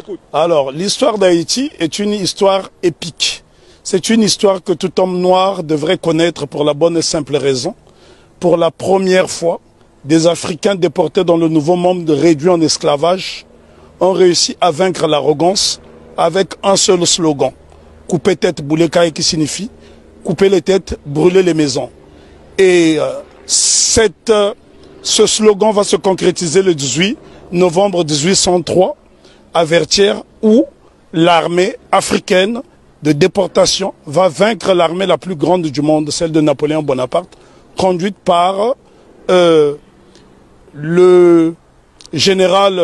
t'écoute. Alors, l'histoire d'Haïti est une histoire épique. C'est une histoire que tout homme noir devrait connaître pour la bonne et simple raison. Pour la première fois, des Africains déportés dans le Nouveau Monde réduits en esclavage ont réussi à vaincre l'arrogance avec un seul slogan. Couper tête, bouler caille, qui signifie couper les têtes, brûler les maisons. Et ce slogan va se concrétiser le 18 novembre 1803 à Vertières, où l'armée africaine de déportation va vaincre l'armée la plus grande du monde, celle de Napoléon Bonaparte, conduite par le général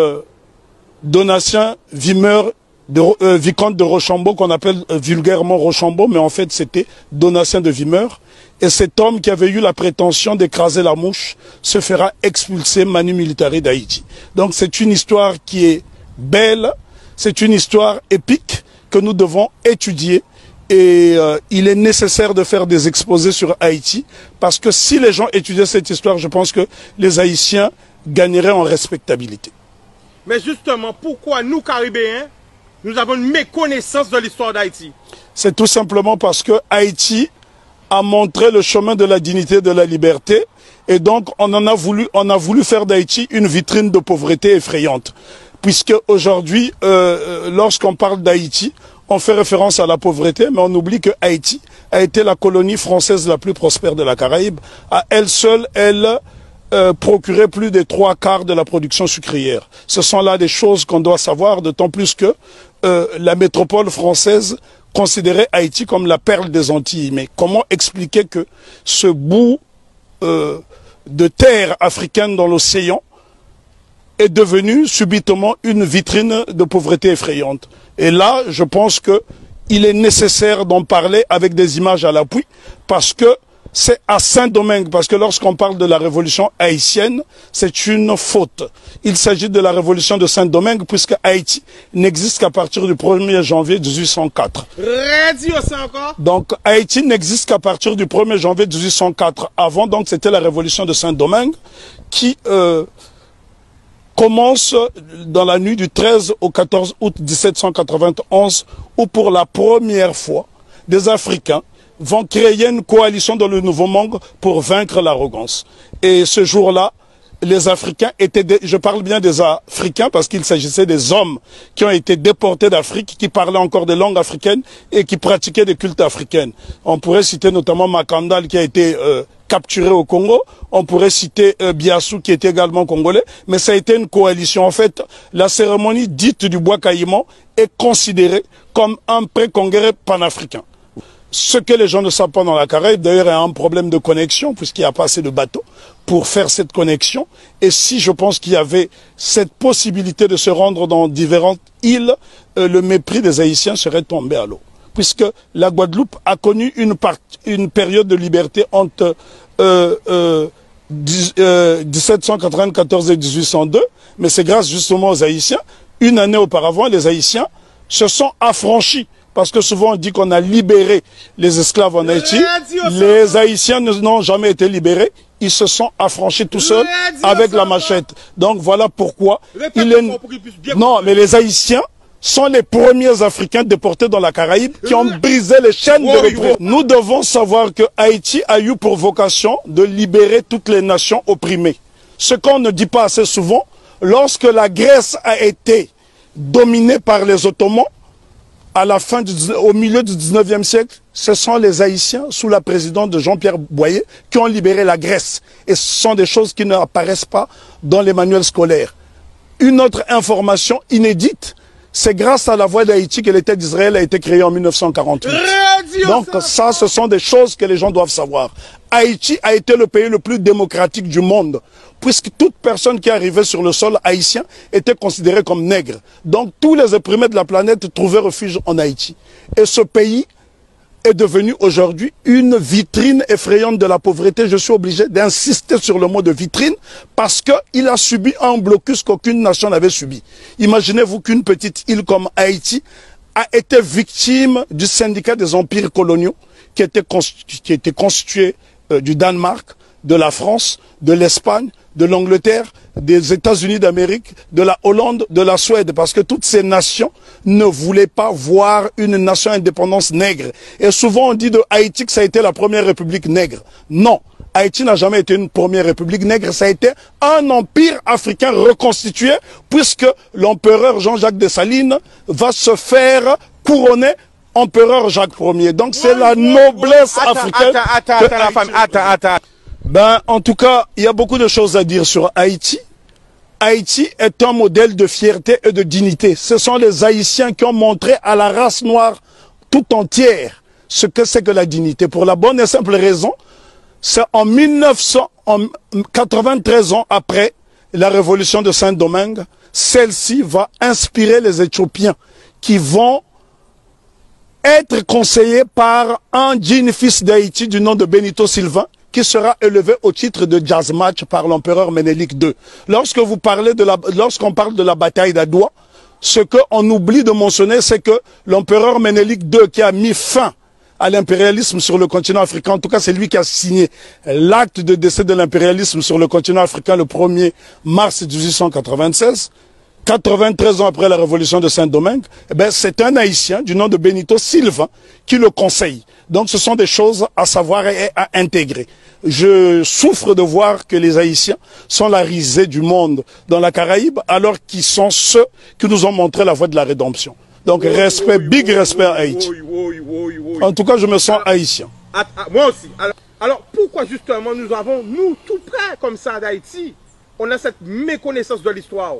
Donatien Vicomte de Rochambeau, qu'on appelle vulgairement Rochambeau, mais en fait c'était Donatien de Vimeur. Et cet homme qui avait eu la prétention d'écraser la mouche se fera expulser manu militari d'Haïti. Donc c'est une histoire qui est belle, c'est une histoire épique que nous devons étudier. Et il est nécessaire de faire des exposés sur Haïti, parce que si les gens étudiaient cette histoire, je pense que les Haïtiens gagneraient en respectabilité. Mais justement, pourquoi nous, Caribéens, nous avons une méconnaissance de l'histoire d'Haïti? C'est tout simplement parce que Haïti a montré le chemin de la dignité et de la liberté, et donc on a voulu faire d'Haïti une vitrine de pauvreté effrayante. Puisque aujourd'hui, lorsqu'on parle d'Haïti, on fait référence à la pauvreté, mais on oublie que Haïti a été la colonie française la plus prospère de la Caraïbe. À elle seule, elle procurait plus des 3/4 de la production sucrière. Ce sont là des choses qu'on doit savoir, d'autant plus que la métropole française considérait Haïti comme la perle des Antilles. Mais comment expliquer que ce bout de terre africaine dans l'océan est devenu subitement une vitrine de pauvreté effrayante? Et là, je pense qu'il est nécessaire d'en parler avec des images à l'appui, parce que c'est à Saint-Domingue, parce que lorsqu'on parle de la révolution haïtienne, c'est une faute. Il s'agit de la révolution de Saint-Domingue, puisque Haïti n'existe qu'à partir du 1er janvier 1804. Radio, ça encore? Donc Haïti n'existe qu'à partir du 1er janvier 1804. Avant, donc, c'était la révolution de Saint-Domingue qui commence dans la nuit du 13 au 14 août 1791, où pour la première fois, des Africains vont créer une coalition dans le Nouveau Monde pour vaincre l'arrogance. Et ce jour-là, les Africains étaient, je parle bien des Africains parce qu'il s'agissait des hommes qui ont été déportés d'Afrique, qui parlaient encore des langues africaines et qui pratiquaient des cultes africains. On pourrait citer notamment Makandal qui a été capturé au Congo, on pourrait citer Biassou qui était également congolais, mais ça a été une coalition. En fait, la cérémonie dite du bois caïman est considérée comme un pré-congrès panafricain. Ce que les gens ne savent pas dans la Caraïbe, d'ailleurs, il y a un problème de connexion, puisqu'il n'y a pas assez de bateaux pour faire cette connexion. Et si je pense qu'il y avait cette possibilité de se rendre dans différentes îles, le mépris des Haïtiens serait tombé à l'eau. Puisque la Guadeloupe a connu une période de liberté entre 1794 et 1802, mais c'est grâce justement aux Haïtiens. Une année auparavant, les Haïtiens se sont affranchis. Parce que souvent on dit qu'on a libéré les esclaves en Haïti. Les Haïtiens n'ont jamais été libérés. Ils se sont affranchis tout seuls avec la machette. Donc voilà pourquoi Non, mais les Haïtiens sont les premiers Africains déportés dans la Caraïbe qui ont brisé les chaînes de l'oppression. Nous devons savoir que Haïti a eu pour vocation de libérer toutes les nations opprimées. Ce qu'on ne dit pas assez souvent, lorsque la Grèce a été dominée par les Ottomans, au milieu du 19e siècle, ce sont les Haïtiens, sous la présidence de Jean-Pierre Boyer, qui ont libéré la Grèce. Et ce sont des choses qui n'apparaissent pas dans les manuels scolaires. Une autre information inédite, c'est grâce à la voix d'Haïti que l'État d'Israël a été créé en 1948. Donc ça, ce sont des choses que les gens doivent savoir. Haïti a été le pays le plus démocratique du monde, puisque toute personne qui arrivait sur le sol haïtien était considérée comme nègre. Donc tous les opprimés de la planète trouvaient refuge en Haïti. Et ce pays est devenu aujourd'hui une vitrine effrayante de la pauvreté. Je suis obligé d'insister sur le mot de vitrine parce qu'il a subi un blocus qu'aucune nation n'avait subi. Imaginez-vous qu'une petite île comme Haïti a été victime du syndicat des empires coloniaux qui était constitué du Danemark, de la France, de l'Espagne, de l'Angleterre, des États-Unis d'Amérique, de la Hollande, de la Suède, parce que toutes ces nations ne voulaient pas voir une nation indépendance nègre. Et souvent on dit de Haïti que ça a été la première république nègre. Non, Haïti n'a jamais été une première république nègre, ça a été un empire africain reconstitué, puisque l'empereur Jean-Jacques Dessalines va se faire couronner empereur Jacques Ier. Donc c'est la noblesse africaine. Attends. Ben, en tout cas, il y a beaucoup de choses à dire sur Haïti. Haïti est un modèle de fierté et de dignité. Ce sont les Haïtiens qui ont montré à la race noire tout entière ce que c'est que la dignité. Pour la bonne et simple raison, c'est en 93 ans après la révolution de Saint-Domingue, celle-ci va inspirer les Éthiopiens qui vont être conseillés par un djinn fils d'Haïti du nom de Benito Sylvain, qui sera élevé au titre de jazz match par l'empereur Ménélique II. Lorsqu'on parle de la bataille d'Adwa, ce qu'on oublie de mentionner, c'est que l'empereur Ménélique II, qui a mis fin à l'impérialisme sur le continent africain, en tout cas c'est lui qui a signé l'acte de décès de l'impérialisme sur le continent africain le 1er mars 1896, 93 ans après la révolution de Saint-Domingue, eh ben, c'est un Haïtien du nom de Benito Sylvain qui le conseille. Donc ce sont des choses à savoir et à intégrer. Je souffre de voir que les Haïtiens sont la risée du monde dans la Caraïbe, alors qu'ils sont ceux qui nous ont montré la voie de la rédemption. Donc respect, big respect à Haïti. En tout cas, je me sens haïtien. Moi aussi. Alors pourquoi justement nous tout près comme ça d'Haïti, on a cette méconnaissance de l'histoire?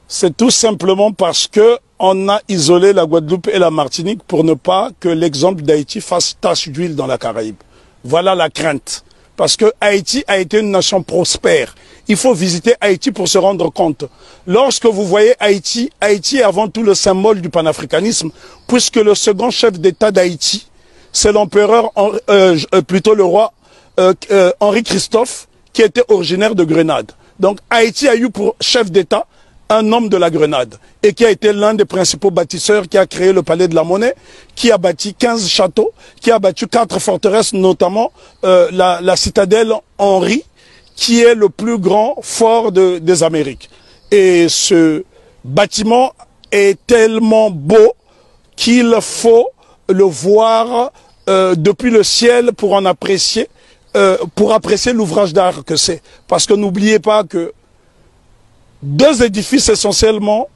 C'est tout simplement parce que on a isolé la Guadeloupe et la Martinique pour ne pas que l'exemple d'Haïti fasse tache d'huile dans la Caraïbe. Voilà la crainte. Parce que Haïti a été une nation prospère. Il faut visiter Haïti pour se rendre compte. Lorsque vous voyez Haïti, Haïti est avant tout le symbole du panafricanisme, puisque le second chef d'État d'Haïti, c'est l'empereur, plutôt le roi Henri Christophe, qui était originaire de Grenade. Donc Haïti a eu pour chef d'État un homme de la Grenade, et qui a été l'un des principaux bâtisseurs, qui a créé le Palais de la Monnaie, qui a bâti 15 châteaux, qui a bâti 4 forteresses, notamment la citadelle Henri, qui est le plus grand fort des Amériques. Et ce bâtiment est tellement beau qu'il faut le voir depuis le ciel pour en apprécier, l'ouvrage d'art que c'est. Parce que n'oubliez pas que deux édifices essentiellement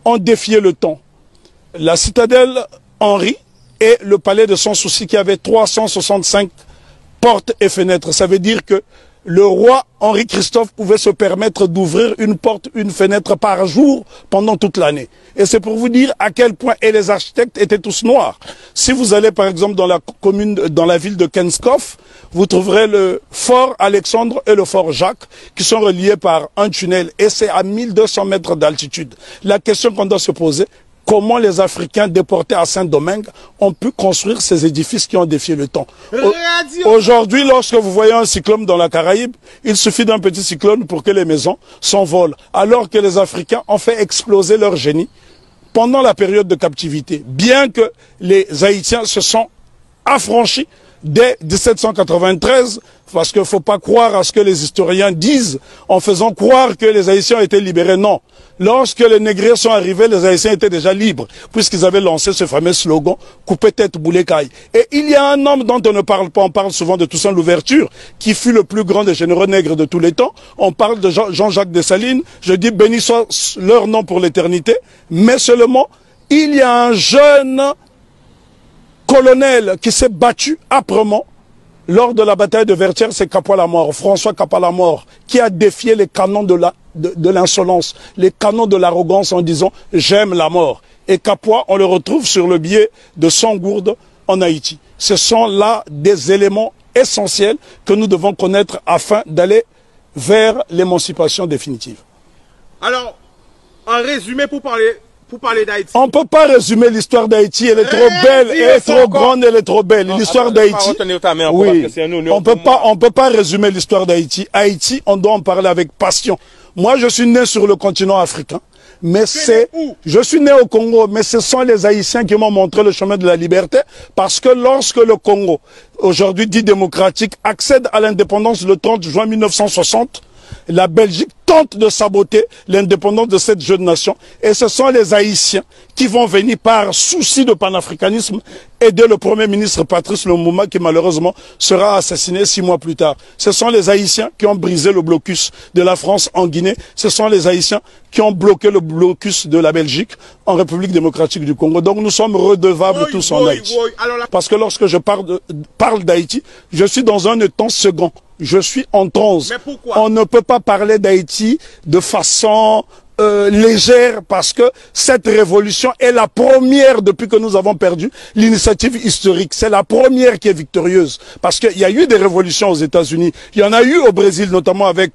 ont défié le temps. La citadelle Henri et le palais de Sans-Souci qui avait 365 portes et fenêtres. Ça veut dire que le roi Henri Christophe pouvait se permettre d'ouvrir une porte, une fenêtre par jour pendant toute l'année. Et c'est pour vous dire à quel point, et les architectes étaient tous noirs. Si vous allez par exemple dans la ville de Kenskoff, vous trouverez le fort Alexandre et le fort Jacques qui sont reliés par un tunnel, et c'est à 1200 mètres d'altitude. La question qu'on doit se poser, comment les Africains déportés à Saint-Domingue ont pu construire ces édifices qui ont défié le temps. Aujourd'hui, lorsque vous voyez un cyclone dans la Caraïbe, il suffit d'un petit cyclone pour que les maisons s'envolent, alors que les Africains ont fait exploser leur génie pendant la période de captivité. Bien que les Haïtiens se sont affranchis dès 1793, parce qu'il ne faut pas croire à ce que les historiens disent en faisant croire que les Haïtiens ont été libérés. Non. Lorsque les négriers sont arrivés, les Haïtiens étaient déjà libres, puisqu'ils avaient lancé ce fameux slogan « Coupez tête, boulet caille ». Et il y a un homme dont on ne parle pas, on parle souvent de Toussaint Louverture, qui fut le plus grand des généraux nègres de tous les temps. On parle de Jean-Jacques Dessalines, je dis béni soit leur nom pour l'éternité, mais seulement, il y a un jeune colonel qui s'est battu âprement lors de la bataille de Vertières, c'est Capois-la-Mort, François Capois-la-Mort, qui a défié les canons de l'insolence, les canons de l'arrogance en disant « j'aime la mort ». Et Capois, on le retrouve sur le billet de Sangourde en Haïti. Ce sont là des éléments essentiels que nous devons connaître afin d'aller vers l'émancipation définitive. Alors, en résumé, pour parler d'Haïti. On ne peut pas résumer l'histoire d'Haïti, elle est trop belle, elle est trop grande, elle est trop belle. L'histoire d'Haïti, oui, on peut pas résumer l'histoire d'Haïti. Haïti, on doit en parler avec passion. Moi, je suis né sur le continent africain, mais je suis né au Congo, mais ce sont les Haïtiens qui m'ont montré le chemin de la liberté, parce que lorsque le Congo, aujourd'hui dit démocratique, accède à l'indépendance le 30 juin 1960, La Belgique tente de saboter l'indépendance de cette jeune nation. Et ce sont les Haïtiens qui vont venir par souci de panafricanisme aider le Premier ministre Patrice Lumumba qui malheureusement sera assassiné 6 mois plus tard. Ce sont les Haïtiens qui ont brisé le blocus de la France en Guinée. Ce sont les Haïtiens qui ont bloqué le blocus de la Belgique en République démocratique du Congo. Donc nous sommes redevables tous en Haïti. Parce que lorsque je parle d'Haïti, je suis dans un temps second. Je suis en transe. Mais pourquoi? On ne peut pas parler d'Haïti de façon légère parce que cette révolution est la première depuis que nous avons perdu l'initiative historique. C'est la première qui est victorieuse parce qu'il y a eu des révolutions aux États-Unis. Il y en a eu au Brésil, notamment avec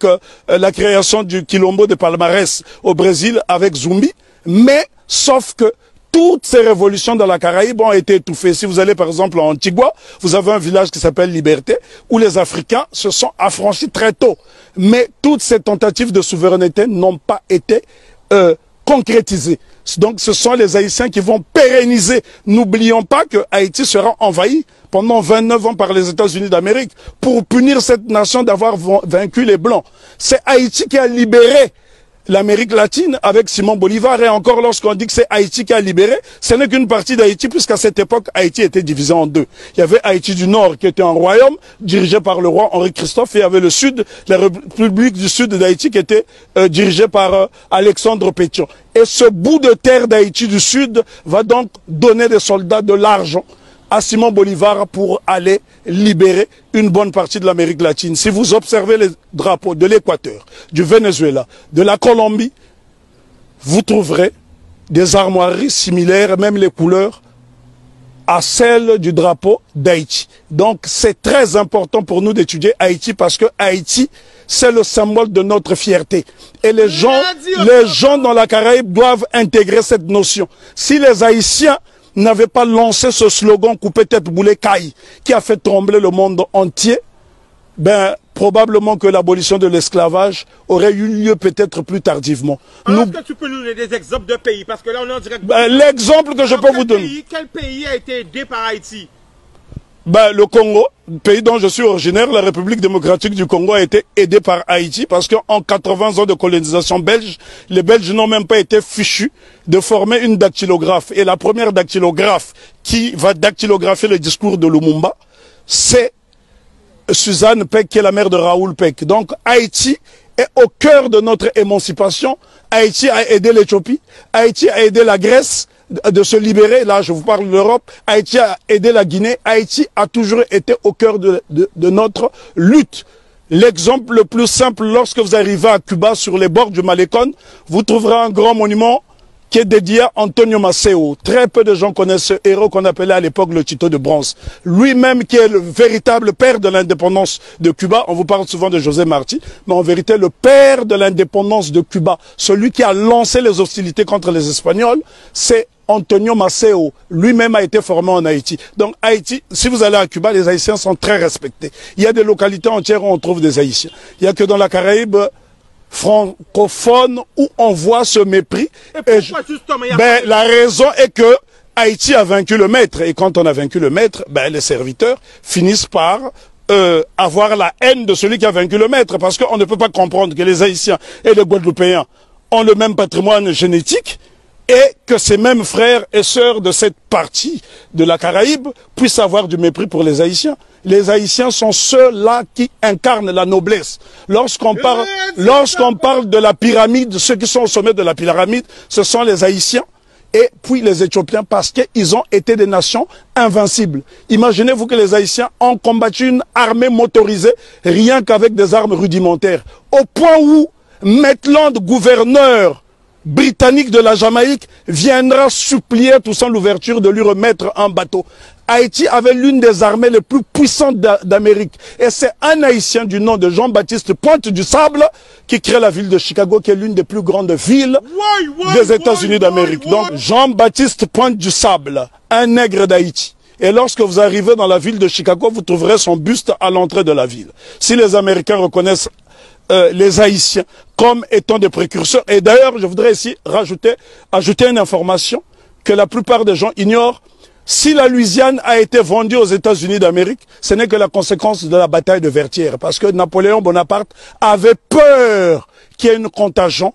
la création du Quilombo de Palmarès au Brésil avec Zumbi. Mais sauf que toutes ces révolutions dans la Caraïbe ont été étouffées. Si vous allez par exemple en Antigua, vous avez un village qui s'appelle Liberté, où les Africains se sont affranchis très tôt. Mais toutes ces tentatives de souveraineté n'ont pas été concrétisées. Donc ce sont les Haïtiens qui vont pérenniser. N'oublions pas que Haïti sera envahi pendant 29 ans par les États-Unis d'Amérique pour punir cette nation d'avoir vaincu les Blancs. C'est Haïti qui a libéré l'Amérique latine avec Simon Bolivar. Et encore lorsqu'on dit que c'est Haïti qui a libéré, ce n'est qu'une partie d'Haïti puisqu'à cette époque, Haïti était divisé en deux. Il y avait Haïti du Nord qui était un royaume dirigé par le roi Henri Christophe et il y avait le Sud, la République du Sud d'Haïti qui était dirigée par Alexandre Pétion. Et ce bout de terre d'Haïti du Sud va donc donner des soldats de l'argent à Simon Bolivar pour aller libérer une bonne partie de l'Amérique latine. Si vous observez les drapeaux de l'Équateur, du Venezuela, de la Colombie, vous trouverez des armoiries similaires, même les couleurs, à celles du drapeau d'Haïti. Donc c'est très important pour nous d'étudier Haïti parce que Haïti, c'est le symbole de notre fierté. Et les gens dans la Caraïbe doivent intégrer cette notion. Si les Haïtiens n'avait pas lancé ce slogan coupé tête boulet caille qui a fait trembler le monde entier, ben probablement que l'abolition de l'esclavage aurait eu lieu peut-être plus tardivement. Est-ce que tu peux nous donner des exemples de pays? Parce que là on est en direct. L'exemple que je peux vous donner. Quel pays a été aidé par Haïti? Le Congo, pays dont je suis originaire, la République démocratique du Congo a été aidée par Haïti parce qu'en 80 ans de colonisation belge, les Belges n'ont même pas été fichus de former une dactylographe. Et la première dactylographe qui va dactylographier le discours de Lumumba, c'est Suzanne Peck, qui est la mère de Raoul Peck. Donc Haïti est au cœur de notre émancipation. Haïti a aidé l'Éthiopie, Haïti a aidé la Grèce de se libérer, là je vous parle de l'Europe, Haïti a aidé la Guinée, Haïti a toujours été au cœur de notre lutte. L'exemple le plus simple, lorsque vous arrivez à Cuba sur les bords du Malecón, vous trouverez un grand monument qui est dédié à Antonio Maceo. Très peu de gens connaissent ce héros qu'on appelait à l'époque le Tito de bronze. Lui-même qui est le véritable père de l'indépendance de Cuba. On vous parle souvent de José Marti, mais en vérité le père de l'indépendance de Cuba, celui qui a lancé les hostilités contre les Espagnols, c'est Antonio Maceo. Lui-même a été formé en Haïti. Donc Haïti, si vous allez à Cuba, les Haïtiens sont très respectés. Il y a des localités entières où on trouve des Haïtiens. Il n'y a que dans la Caraïbe francophone où on voit ce mépris. Et pourquoi justement la raison est que Haïti a vaincu le maître. Et quand on a vaincu le maître, les serviteurs finissent par avoir la haine de celui qui a vaincu le maître. Parce qu'on ne peut pas comprendre que les Haïtiens et les Guadeloupéens ont le même patrimoine génétique et que ces mêmes frères et sœurs de cette partie de la Caraïbe puissent avoir du mépris pour les Haïtiens. Les Haïtiens sont ceux-là qui incarnent la noblesse. Lorsqu'on parle de la pyramide, ceux qui sont au sommet de la pyramide, ce sont les Haïtiens et puis les Éthiopiens parce qu'ils ont été des nations invincibles. Imaginez-vous que les Haïtiens ont combattu une armée motorisée rien qu'avec des armes rudimentaires. Au point où Maitland, gouverneur britannique de la Jamaïque, viendra supplier tout sans l'ouverture de lui remettre un bateau. Haïti avait l'une des armées les plus puissantes d'Amérique. Et c'est un Haïtien du nom de Jean-Baptiste Pointe du Sable qui crée la ville de Chicago, qui est l'une des plus grandes villes des États-Unis d'Amérique. Donc Jean-Baptiste Pointe du Sable, un nègre d'Haïti. Et lorsque vous arrivez dans la ville de Chicago, vous trouverez son buste à l'entrée de la ville. Si les Américains reconnaissent les Haïtiens comme étant des précurseurs. Et d'ailleurs, je voudrais ici ajouter une information que la plupart des gens ignorent. Si la Louisiane a été vendue aux États-Unis d'Amérique, ce n'est que la conséquence de la bataille de Vertières. Parce que Napoléon Bonaparte avait peur qu'il y ait une contagion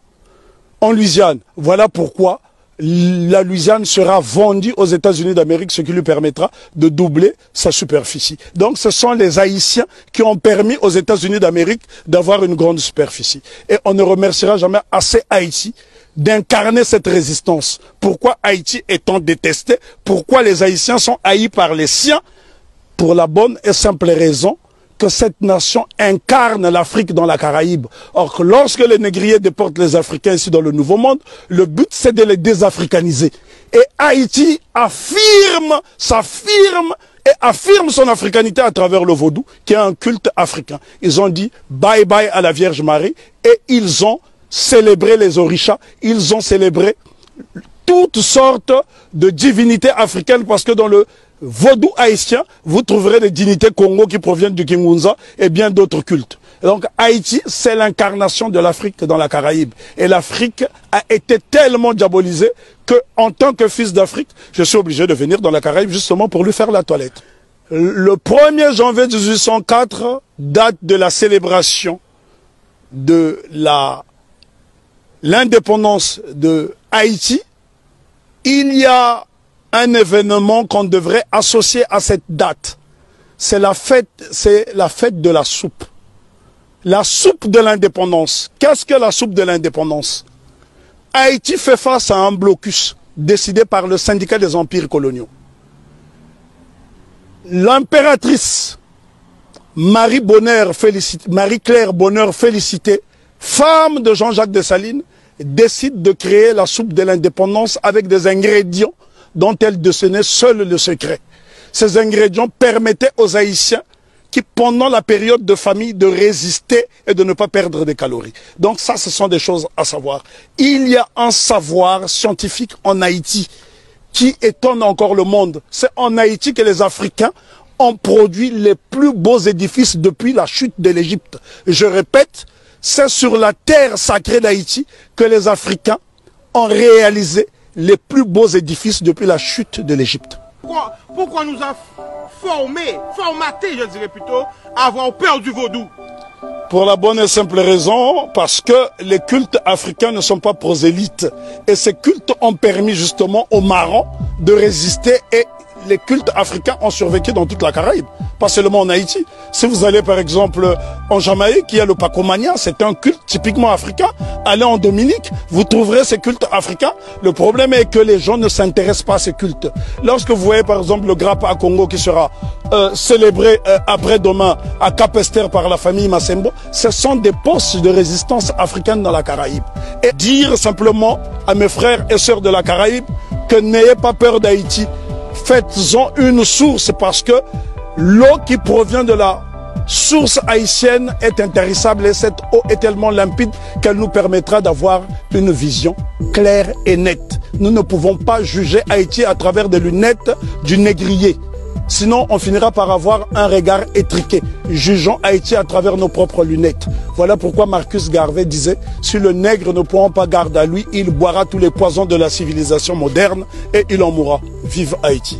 en Louisiane. Voilà pourquoi la Louisiane sera vendue aux États-Unis d'Amérique, ce qui lui permettra de doubler sa superficie. Donc ce sont les Haïtiens qui ont permis aux États-Unis d'Amérique d'avoir une grande superficie. Et on ne remerciera jamais assez Haïti d'incarner cette résistance. Pourquoi Haïti est-on détesté? Pourquoi les Haïtiens sont haïs par les siens? Pour la bonne et simple raison que cette nation incarne l'Afrique dans la Caraïbe. Or, lorsque les négriers déportent les Africains ici dans le Nouveau Monde, le but c'est de les désafricaniser. Et Haïti s'affirme et affirme son africanité à travers le vaudou, qui est un culte africain. Ils ont dit bye bye à la Vierge Marie et ils ont célébré les orishas, ils ont célébré toutes sortes de divinités africaines parce que dans le vaudou haïtien, vous trouverez des divinités Congo qui proviennent du Kingunza et bien d'autres cultes. Donc Haïti, c'est l'incarnation de l'Afrique dans la Caraïbe. Et l'Afrique a été tellement diabolisée que, en tant que fils d'Afrique, je suis obligé de venir dans la Caraïbe justement pour lui faire la toilette. Le 1er janvier 1804, date de la célébration de l'indépendance de Haïti. Il y a un événement qu'on devrait associer à cette date. C'est la fête de la soupe. La soupe de l'indépendance. Qu'est-ce que la soupe de l'indépendance? Haïti fait face à un blocus décidé par le syndicat des empires coloniaux. L'impératrice Marie-Claire Bonheur Félicité, femme de Jean-Jacques Dessalines, décide de créer la soupe de l'indépendance avec des ingrédients dont elle détenait seul le secret. Ces ingrédients permettaient aux Haïtiens qui, pendant la période de famine, de résister et de ne pas perdre des calories. Donc ça, ce sont des choses à savoir. Il y a un savoir scientifique en Haïti qui étonne encore le monde. C'est en Haïti que les Africains ont produit les plus beaux édifices depuis la chute de l'Égypte. Je répète, c'est sur la terre sacrée d'Haïti que les Africains ont réalisé les plus beaux édifices depuis la chute de l'Égypte. Pourquoi nous a formaté, je dirais plutôt, à avoir peur du vaudou? Pour la bonne et simple raison, parce que les cultes africains ne sont pas prosélytes. Et ces cultes ont permis justement aux marrons de résister et les cultes africains ont survécu dans toute la Caraïbe, pas seulement en Haïti. Si vous allez par exemple en Jamaïque, il y a le Pacomania, c'est un culte typiquement africain. Allez en Dominique, vous trouverez ces cultes africains. Le problème est que les gens ne s'intéressent pas à ces cultes. Lorsque vous voyez par exemple le Grappa à Congo qui sera célébré après-demain à Cap-Esther par la famille Massembo, ce sont des postes de résistance africaine dans la Caraïbe. Et dire simplement à mes frères et sœurs de la Caraïbe que n'ayez pas peur d'Haïti. Faites-en une source parce que l'eau qui provient de la source haïtienne est intarissable et cette eau est tellement limpide qu'elle nous permettra d'avoir une vision claire et nette. Nous ne pouvons pas juger Haïti à travers des lunettes du négrier. Sinon, on finira par avoir un regard étriqué. Jugeons Haïti à travers nos propres lunettes. Voilà pourquoi Marcus Garvey disait « Si le nègre ne prend pas garde à lui, il boira tous les poisons de la civilisation moderne et il en mourra. Vive Haïti !»